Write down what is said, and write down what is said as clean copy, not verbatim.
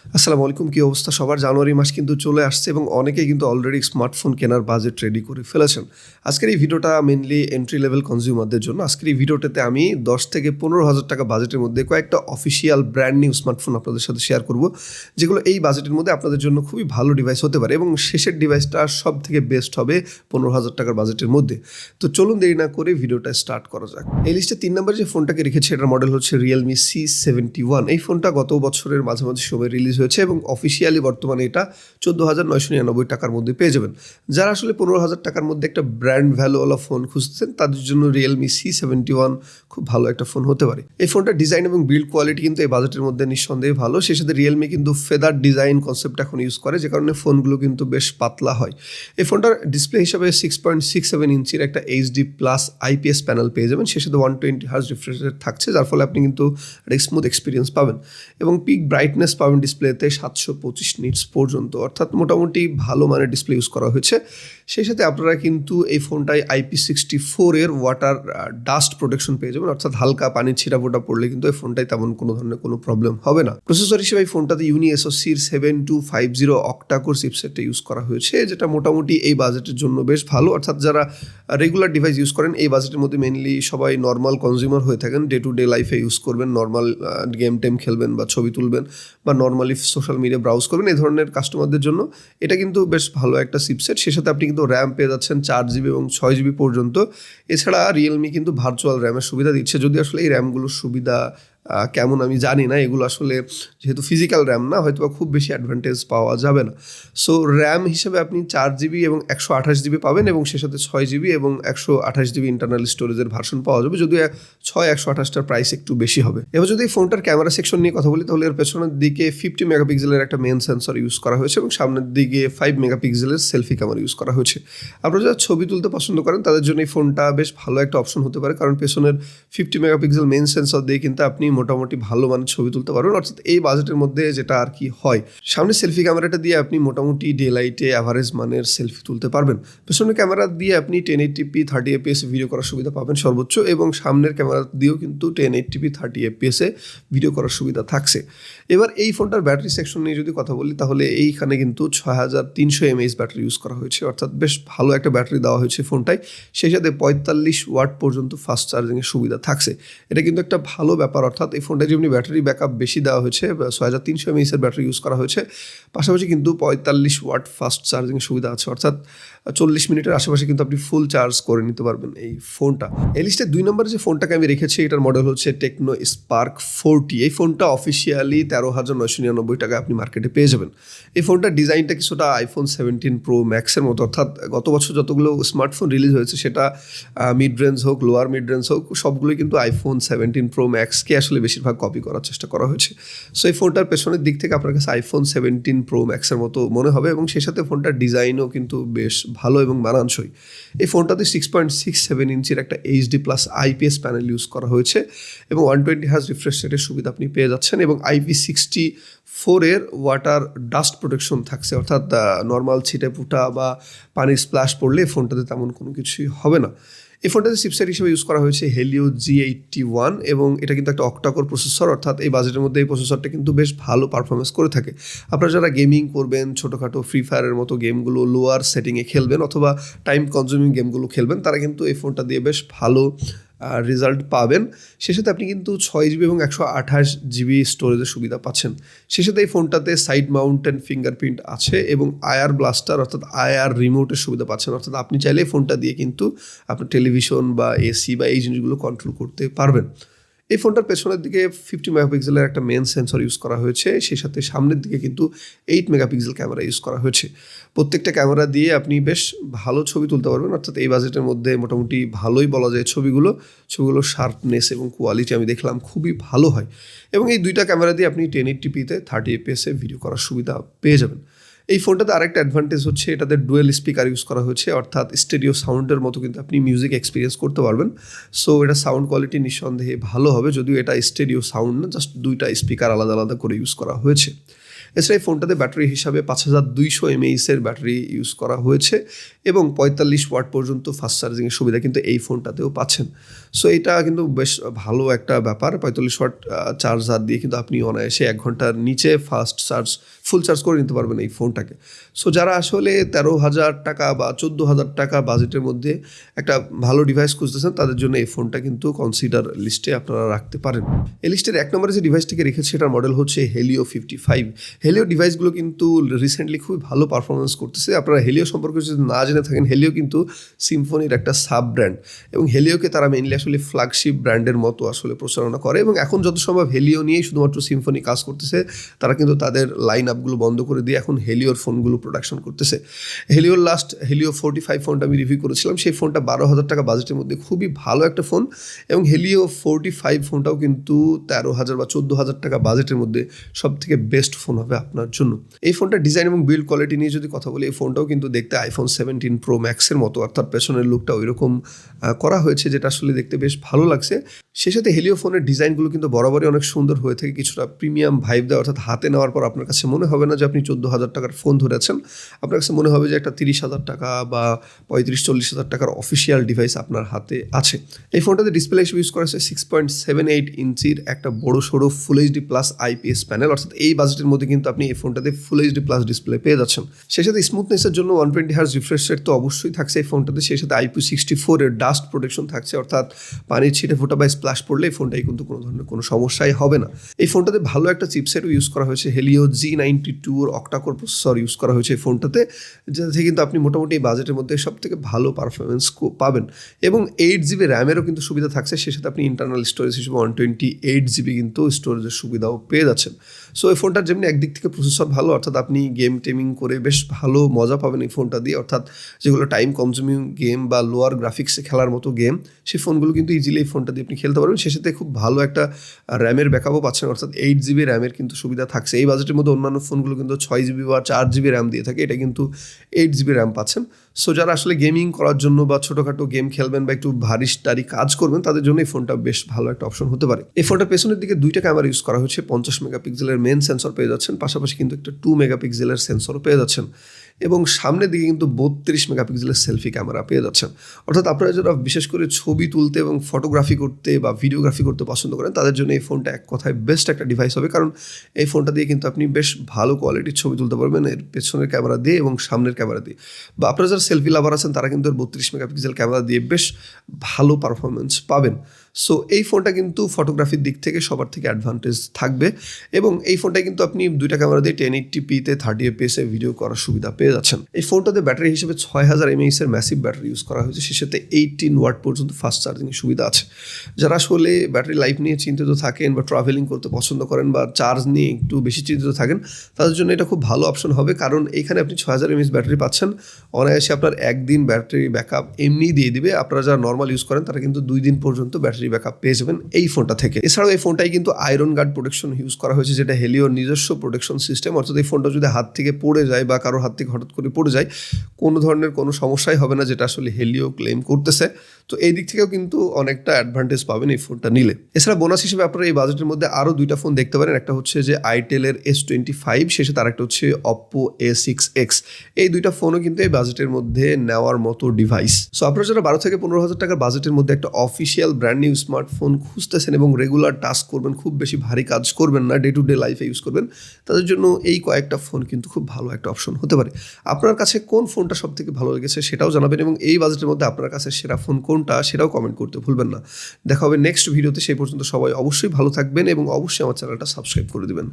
আসসালামু আলাইকুম। কী অবস্থা সবার? জানুয়ারি মাস কিন্তু চলে আসছে এবং অনেকেই কিন্তু অলরেডি স্মার্টফোন কেনার বাজেট রেডি করে ফেলেছেন। আজকের এই ভিডিওটা মেইনলি এন্ট্রি লেভেল কনজিউমারদের জন্য। আজকের এই ভিডিওটাতে আমি ১০ থেকে ১৫,০০০ টাকা বাজেটের মধ্যে কয়েকটা অফিসিয়াল ব্র্যান্ড নিউ স্মার্টফোন আপনাদের সাথে শেয়ার করব, যেগুলো এই বাজেটের মধ্যে আপনাদের জন্য খুবই ভালো ডিভাইস হতে পারে এবং শেষের ডিভাইসটা সবথেকে বেস্ট হবে ১৫,০০০ টাকার বাজেটের মধ্যে। তো চলুন দেরি না করে ভিডিওটা স্টার্ট করা যাক। এই লিস্টে ৩ নম্বরে যে ফোনটাকে রেখেছি এটার মডেল হচ্ছে Realme C71। এই ফোনটা গত বছরের মাঝামাঝি সময় রিলিজ হয়েছে এবং অফিসিয়ালি বর্তমানে এটা ১৪,৯৯৯ টাকার মধ্যে পেয়ে যাবেন। যারা আসলে ১৫,০০০ টাকার মধ্যে একটা ব্র্যান্ড ভ্যালুওয়ালা ফোন খুঁজছেন তাদের জন্য Realme C71 খুব ভালো একটা ফোন হতে পারে। এই ফোনটা ডিজাইন এবং বিল্ড কোয়ালিটি কিন্তু এই বাজেটের মধ্যে নিঃসন্দেহে ভালো। সেই সাথে Realme কিন্তু ফেদার ডিজাইন কনসেপ্ট এখন ইউজ করে, যে কারণে ফোনগুলো কিন্তু বেশ পাতলা হয়। এই ফোনটার ডিসপ্লে হিসাবে 6.67 ইঞ্চির একটা HD+ IPS প্যানেল পেয়ে যাবেন। সেই সাথে 120 হার্জ রিফ্রেশ রেট থাকছে, যার ফলে আপনি কিন্তু একটা স্মুথ এক্সপিরিয়েন্স পাবেন এবং পিক ব্রাইটনেস পাবেন ডিসপ্লেতে 725 নিটস পর্যন্ত, অর্থাৎ মোটামুটি ভালো মানের ডিসপ্লে ইউজ করা হয়েছে। সেই সাথে আপনারা কিন্তু এই ফোনটায় IP64 এর ওয়াটার ডাস্ট প্রোটেকশন পেয়ে যাবেন, অর্থাৎ হালকা পানির ছিটাফোটা পড়লে কিন্তু এই ফোনটায় তেমন কোনো ধরনের কোনো প্রবলেম হবে না। প্রসেসর হিসেবে এই ফোনটাতে SoCর 7250 অক্টা-কোর চিপসেটটা ইউজ করা হয়েছে, যেটা মোটামুটি এই বাজেটের জন্য বেশ ভালো। অর্থাৎ যারা রেগুলার ডিভাইস ইউজ করেন এই বাজেটের মধ্যে মেইনলি সবাই নর্মাল কনজিউমার হয়ে থাকেন, ডে টু ডে লাইফে ইউজ করবেন, নর্মাল গেম টেম খেলবেন বা ছবি তুলবেন বা নর্মালি সোশ্যাল মিডিয়া ব্রাউজ করবেন, এই ধরনের কাস্টমারদের জন্য এটা কিন্তু বেশ ভালো একটা চিপসেট। সে সাথে আপনি কিন্তু র্যাম পেয়ে যাচ্ছেন 4GB এবং 6GB পর্যন্ত। এছাড়া Realme কিন্তু ভার্চুয়াল র্যামের সুবিধা দিচ্ছে, যদি আসলে এই র্যামগুলোর সুবিধা কেমন আমি জানি না। এগুলো আসলে যেহেতু ফিজিক্যাল র্যাম না, হয়তো খুব বেশি অ্যাডভান্টেজ পাওয়া যাবে না। সো র্যাম হিসেবে আপনি 4GB এবং 128GB পাবেন এবং সে সাথে 6GB এবং 128GB ইন্টারনাল স্টোরেজের ভার্সন পাওয়া যাবে, যদিও 128টার প্রাইস একটু বেশি হবে। এবার যদি এই ফোনটার ক্যামেরা সেকশন নিয়ে কথা বলি, তাহলে এর পেছনের দিকে 50 মেগাপিক্সেলের একটা মেন সেন্সর ইউজ করা হয়েছে এবং সামনের দিকে 5 মেগাপিক্সেলের সেলফি ক্যামেরা ইউজ করা হয়েছে। আপনারা যারা ছবি তুলতে পছন্দ করেন তাদের জন্য এই ফোনটা বেশ ভালো একটা অপশন হতে পারে, কারণ পেছনের 50 মেগাপিক্সেল মেন সেন্সর দিয়ে কিন্তু আপনি মোটামুটি ভালো মানের ছবি তুলতে পারবেন, অর্থাৎ এই বাজেটের মধ্যে যেটা আর কি হয়। সামনে সেলফি ক্যামেরাটা দিয়ে আপনি মোটামুটি ডে লাইটে অ্যাভারেজ মানের সেলফি তুলতে পারবেন। পেছনের ক্যামেরা দিয়ে আপনি 1080p 30fps ভিডিও করার সুবিধা পাবেন সর্বোচ্চ, এবং সামনের ক্যামেরা দিয়েও কিন্তু 1080p 30fps ভিডিও করার সুবিধা থাকছে। এবার এই ফোনটার ব্যাটারি সেকশন নিয়ে যদি কথা বলি, তাহলে এইখানে কিন্তু 6300 mAh ব্যাটারি ইউজ করা হয়েছে, অর্থাৎ বেশ ভালো একটা ব্যাটারি দেওয়া হয়েছে ফোনটায়। সেই সাথে 45 ওয়াট পর্যন্ত ফাস্ট চার্জিংয়ের সুবিধা থাকছে। এটা কিন্তু একটা ভালো ব্যাপার, অর্থাৎ এই ফোনটায় যেমনি ব্যাটারি ব্যাকআপ বেশি দেওয়া হয়েছে, 6300 mAh ব্যাটারি ইউজ করা হয়েছে, পাশাপাশি কিন্তু 45 ওয়াট ফাস্ট চার্জিংয়ের সুবিধা আছে, অর্থাৎ 40 মিনিটের আশেপাশে কিন্তু আপনি ফুল চার্জ করে নিতে পারবেন এই ফোনটা। এই লিস্টে 2 নম্বরে যে ফোনটাকে আমি রেখেছি এটার মডেল হচ্ছে Tecno Spark 40। এই ফোনটা অফিসিয়ালি 13,999 টাকায় আপনি মার্কেটে পেয়ে যাবেন। এই ফোনটার ডিজাইনটা কিছুটা iPhone 17 Pro Max এর মতো, অর্থাৎ গত বছর যতগুলো স্মার্টফোন রিলিজ হয়েছে, সেটা মিড রেঞ্জ হোক, লোয়ার মিড রেঞ্জ হোক, সবগুলোই কিন্তু iPhone 17 Pro Max-কে আসলে বেশিরভাগ কপি করার চেষ্টা করা হয়েছে। সো এই ফোনটার পেছনের দিক থেকে আপনার কাছে iPhone 17 Pro Max এর মতো মনে হবে এবং সেই সাথে ফোনটার ডিজাইনও কিন্তু বেশ ভালো এবং মানানসই। এই ফোনটাতে 6.67 ইঞ্চির একটা HD+ IPS প্যানেল ইউজ করা হয়েছে এবং 120 হার্জ রিফ্রেশ রেটের সুবিধা আপনি পেয়ে যাচ্ছেন এবং IP64 এর ওয়াটার ডাস্ট প্রোটেকশন থাকছে, অর্থাৎ নর্মাল ছিটে ফুটা বা পানির স্প্ল্যাশ পড়লে ফোনটাতে তেমন কোনো কিছুই হবে না। এই ফোনটাতে চিপসেট হিসেবে ইউজ করা হয়েছে Helio G81 এবং এটা কিন্তু একটা অক্টা-কোর প্রসেসর, অর্থাৎ এই বাজেটের মধ্যে এই প্রসেসরটা কিন্তু বেশ ভালো পারফরমেন্স করে থাকে। আপনারা যারা গেমিং করবেন, ছোটোখাটো ফ্রি ফায়ারের মতো গেমগুলো লোয়ার সেটিংয়ে খেলবেন অথবা টাইম কনজিউমিং গেমগুলো খেলবেন, তারা কিন্তু এই ফোনটা দিয়ে বেশ ভালো রেজাল্ট পাবেন। সে সাথে আপনি কিন্তু 6GB এবং 128GB স্টোরেজের সুবিধা পাচ্ছেন। সে সাথে এই ফোনটাতে সাইড মাউন্টেন ফিঙ্গারপ্রিন্ট আছে এবং আয়ার ব্লাস্টার অর্থাৎ আয়ার রিমোটের সুবিধা পাচ্ছেন, অর্থাৎ আপনি চাইলে ফোনটা দিয়ে কিন্তু আপনার টেলিভিশন বা এসি বা এই জিনিসগুলো কন্ট্রোল করতে পারবেন। এই ফোনটার পেছনের দিকে 50 মেগাপিক্সেলের একটা মেন সেন্সর ইউজ করা হয়েছে, সেই সাথে সামনের দিকে কিন্তু 8 মেগাপিক্সেল ক্যামেরা ইউজ করা হয়েছে। প্রত্যেকটা ক্যামেরা দিয়ে আপনি বেশ ভালো ছবি তুলতে পারবেন, অর্থাৎ এই বাজেটের মধ্যে মোটামুটি ভালোই বলা যায় ছবিগুলোর শার্পনেস এবং কোয়ালিটি আমি দেখলাম খুবই ভালো হয় এবং এই দুইটা ক্যামেরা দিয়ে আপনি 1080p-তে 30fps ভিডিও করার সুবিধা পেয়ে যাবেন। এই ফোনটাতে আরেকটা অ্যাডভান্টেজ হচ্ছে এটাতে ডুয়েল স্পিকার ইউজ করা হয়েছে, অর্থাৎ স্টেরিও সাউন্ডের মতো কিন্তু আপনি মিউজিক এক্সপিরিয়েন্স করতে পারবেন। সো এটা সাউন্ড কোয়ালিটি নিঃসন্দেহে ভালো হবে, যদিও এটা স্টেরিও সাউন্ড না, জাস্ট দুইটা স্পিকার আলাদা আলাদা করে ইউজ করা হয়েছে। এছাড়া এই ফোনটাতে ব্যাটারি হিসাবে 5200 mAh-এর ব্যাটারি ইউজ করা হয়েছে এবং 45 ওয়াট পর্যন্ত ফাস্ট চার্জিংয়ের সুবিধা কিন্তু এই ফোনটাতেও পাচ্ছেন। সো এটা কিন্তু বেশ ভালো একটা ব্যাপার। 45 ওয়াট চার্জার দিয়ে কিন্তু আপনি অনায়াসে 1 ঘন্টার নিচে ফুল চার্জ করে নিতে পারবেন এই ফোনটাকে। সো যারা আসলে 13,000 টাকা বা 14,000 টাকা বাজেটের মধ্যে একটা ভালো ডিভাইস খুঁজতেছেন তাদের জন্য এই ফোনটা কিন্তু কনসিডার লিস্টে আপনারা রাখতে পারেন। এই লিস্টের 1 নম্বরে যে ডিভাইসটিকে রেখেছে সেটার মডেল হচ্ছে হেলিও 55। হেলিও ডিভাইসগুলো কিন্তু রিসেন্টলি খুবই ভালো পারফরমেন্স করতেছে। আপনারা হেলিও সম্পর্কে যদি না জেনে থাকেন, হেলিও কিন্তু সিম্ফনির একটা সাব ব্র্যান্ড এবং হেলিওকে তারা মেইনলি আসলে ফ্ল্যাগশিপ ব্র্যান্ডের মতো আসলে প্রচারণা করে এবং এখন যত সম্ভব হেলিও নিয়েই শুধুমাত্র সিম্ফনি কাজ করতেছে। তারা কিন্তু তাদের লাইন আপগুলো বন্ধ করে দিয়ে এখন হেলিওর ফোনগুলো প্রোডাকশন করতেছে। হেলিওর লাস্ট হেলিও 45 ফোনটা আমি রিভিউ করেছিলাম। সেই ফোনটা 12,000 টাকা বাজেটের মধ্যে খুবই ভালো একটা ফোন এবং হেলিও 45 ফোনটাও কিন্তু 13,000 বা 14,000 টাকা বাজেটের মধ্যে সবথেকে বেস্ট ফোন হবে আপনার জন্য। এই ফোনটা ডিজাইন এবং বিল্ড কোয়ালিটি নিয়ে যদি কথা বলি, এই ফোনটাও কিন্তু দেখতে iPhone 17 Pro Max-এর মতো, অর্থাৎ পেছনের লুকটা ওইরকম করা হয়েছে যেটা আসলে দেখতে বেশ ভালো লাগছে। সেই সাথে হেলিও ফোনের ডিজাইনগুলো কিন্তু বরাবরই অনেক সুন্দর হয়ে থাকে, কিছুটা প্রিমিয়াম ভাইব দেয়, অর্থাৎ হাতে নেওয়ার পর আপনার কাছে মনে হবে না যে আপনি 14,000 টাকার ফোন ধরেছেন। আপনার কাছে মনে হবে যে একটা 30,000 টাকা বা 35-40,000 টাকার অফিসিয়াল ডিভাইস আপনার হাতে আছে। এই ফোনটাতে ডিসপ্লে হিসেবে ইউজ করা হয়েছে 6.78 ইঞ্চির একটা বড় সড়ো full HD plus IPS panel, অর্থাৎ এই বাজেটের মধ্যে কিন্তু আপনি এই ফোনটাতে ফুল এইচডি প্লাস ডিসপ্লে পেয়ে যাচ্ছেন। সেই সাথে স্মুথনেসের জন্য 120 হার্জ রিফ্রেশ রেট তো অবশ্যই থাকছে এই ফোনটাতে। সেই সাথে IP64 এর ডাস্ট প্রোটেকশন থাকছে, অর্থাৎ পানির ছিটে ফোটা বা স্প্ল্যাশ পড়লে এই ফোনটাই কিন্তু কোনো ধরনের কোনো সমস্যাই হবে না। এই ফোনটাতে ভালো একটা চিপসেটও ইউজ করা হয়েছে, Helio G92 octa-core processor use করা হয়েছে এই ফোনটাতে, যাতে কিন্তু আপনি মোটামুটি এই বাজেটের মধ্যে সব থেকে ভালো পারফরমেন্স পাবেন এবং 8GB র্যামেরও কিন্তু সুবিধা থাকছে। সেই সাথে আপনি ইন্টারনাল স্টোরেজ হিসেবে 128GB কিন্তু স্টোরেজের সুবিধাও পেয়ে যাচ্ছেন। সো এই ফোনটার যেমনি একদিক থেকে প্রসেসর ভালো, অর্থাৎ আপনি গেম টেমিং করে বেশ ভালো মজা পাবেন এই ফোনটা দিয়ে, অর্থাৎ যেগুলো টাইম কনজিউমিং গেম বা লোয়ার গ্রাফিক্সে খেলার মতো গেম, সেই ফোনগুলো কিন্তু ইজিলি এই ফোনটা দিয়ে আপনি খেলতে পারবেন। সেই সাথে খুব ভালো একটা র্যামের ব্যাকআপও পাচ্ছেন, অর্থাৎ 8GB র্যামের কিন্তু সুবিধা থাকছে। এই বাজেটের মধ্যে অন্যান্য ফোনগুলো কিন্তু 6GB বা 4GB র্যাম দিয়ে থাকে, এটা কিন্তু 8GB র্যাম পাচ্ছেন। সো যারা আসলে গেমিং করার জন্য বা ছোটোখাটো গেম খেলবেন বা একটু ভারী কাজ করবেন তাদের জন্য এই ফোনটা বেশ ভালো একটা অপশন হতে পারে। এই ফোনটার পেছনের দিকে 2টা ক্যামেরা ইউজ করা হয়েছে। 50 মেগাপিক্সেলের মেন সেন্সর পেয়ে যাচ্ছেন, পাশাপাশি কিন্তু একটা 2 মেগাপিক্সেলের সেন্সরও পেয়ে যাচ্ছেন এবং সামনের দিকে কিন্তু 32 মেগাপিক্সেলের সেলফি ক্যামেরা পেয়ে যাচ্ছেন। অর্থাৎ আপনারা যারা বিশেষ করে ছবি তুলতে এবং ফটোগ্রাফি করতে বা ভিডিওগ্রাফি করতে পছন্দ করেন তাদের জন্য এই ফোনটা এক কথায় বেস্ট একটা ডিভাইস হবে, কারণ এই ফোনটা দিয়ে কিন্তু আপনি বেশ ভালো কোয়ালিটির ছবি তুলতে পারবেন এর পেছনের ক্যামেরা দিয়ে এবং সামনের ক্যামেরা দিয়ে। বা আপনারা যারা সেলফি লাভার আছেন তারা কিন্তু 32 মেগাপিক্সেল ক্যামেরা দিয়ে বেশ ভালো পারফরমেন্স পাবেন। সো এই ফোনটা কিন্তু ফটোগ্রাফির দিক থেকে সবার থেকে অ্যাডভান্টেজ থাকবে এবং এই ফোনটায় কিন্তু আপনি 2টা ক্যামেরা দিয়ে 1080p-তে 30fps-এ ভিডিও করার সুবিধা পেয়ে যাচ্ছেন। এই ফোনটাতে ব্যাটারি হিসেবে 6000 mAh-এর ম্যাসিভ ব্যাটারি ইউজ করা হয়েছে, সে সাথে 18 ওয়াট পর্যন্ত ফাস্ট চার্জিংয়ের সুবিধা আছে। যারা আসলে ব্যাটারি লাইফ নিয়ে চিন্তিত থাকেন বা ট্রাভেলিং করতে পছন্দ করেন বা চার্জ নিয়ে একটু বেশি চিন্তিত থাকেন তাদের জন্য এটা খুব ভালো অপশন হবে, কারণ এখানে আপনি 6000 mAh ব্যাটারি পাচ্ছেন। অনায়াসে আপনার একদিন ব্যাটারি ব্যাকআপ এমনি দিয়ে দিবে। আপনারা যারা নর্মাল ইউজ করেন তারা কিন্তু 2 দিন পর্যন্ত ব্যাটারি ব্যাকআপ পেয়ে যাবেন এই ফোনটা থেকে। এছাড়াও এই ফোনটাই কিন্তু আয়রন গার্ড প্রোটেকশন ইউজ করা হয়েছে, যেটা হেলিওর নিজস্ব প্রোটেকশন সিস্টেম, অর্থাৎ এই ফোনটা যদি হাত থেকে পড়ে যায় বা কারোর হাত থেকে হঠাৎ করে পড়ে যায় কোনো ধরনের কোনো সমস্যাই হবে না, যেটা আসলে হেলিও ক্লেম করতেছে। তো এই দিক থেকেও কিন্তু অনেকটা অ্যাডভান্টেজ পাবেন এই ফোনটা নিলে। এছাড়া বোনাস হিসেবে আপনারা এই বাজেটের মধ্যে আরও 2টা ফোন দেখতে পারেন। একটা হচ্ছে যে আইটেলের S25, শেষে তার একটা হচ্ছে Oppo A6X। এই 2টা ফোনও কিন্তু এই বাজেটের মধ্যে নেওয়ার মতো ডিভাইস। সো আপনারা যারা 12 থেকে 15,000 টাকার বাজেটের মধ্যে একটা অফিসিয়াল ব্র্যান্ড নিউ স্মার্টফোন খুঁজতেছেন এবং রেগুলার টাস্ক করবেন, খুব বেশি ভারী কাজ করবেন না, ডে টু ডে লাইফে ইউজ করবেন, তাদের জন্য এই কয়েকটা ফোন কিন্তু খুব ভালো একটা অপশন হতে পারে। আপনার কাছে কোন ফোনটা সব থেকে ভালো লেগেছে সেটাও জানাবেন এবং এই বাজেটের মধ্যে আপনার কাছে সেরা ফোন কোনটা সেটাও কমেন্ট করতে ভুলবেন না। দেখা হবে নেক্সট ভিডিওতে। সেই পর্যন্ত সবাই অবশ্যই ভালো থাকবেন এবং অবশ্যই আমার চ্যানেলটা সাবস্ক্রাইব করে দিবেন।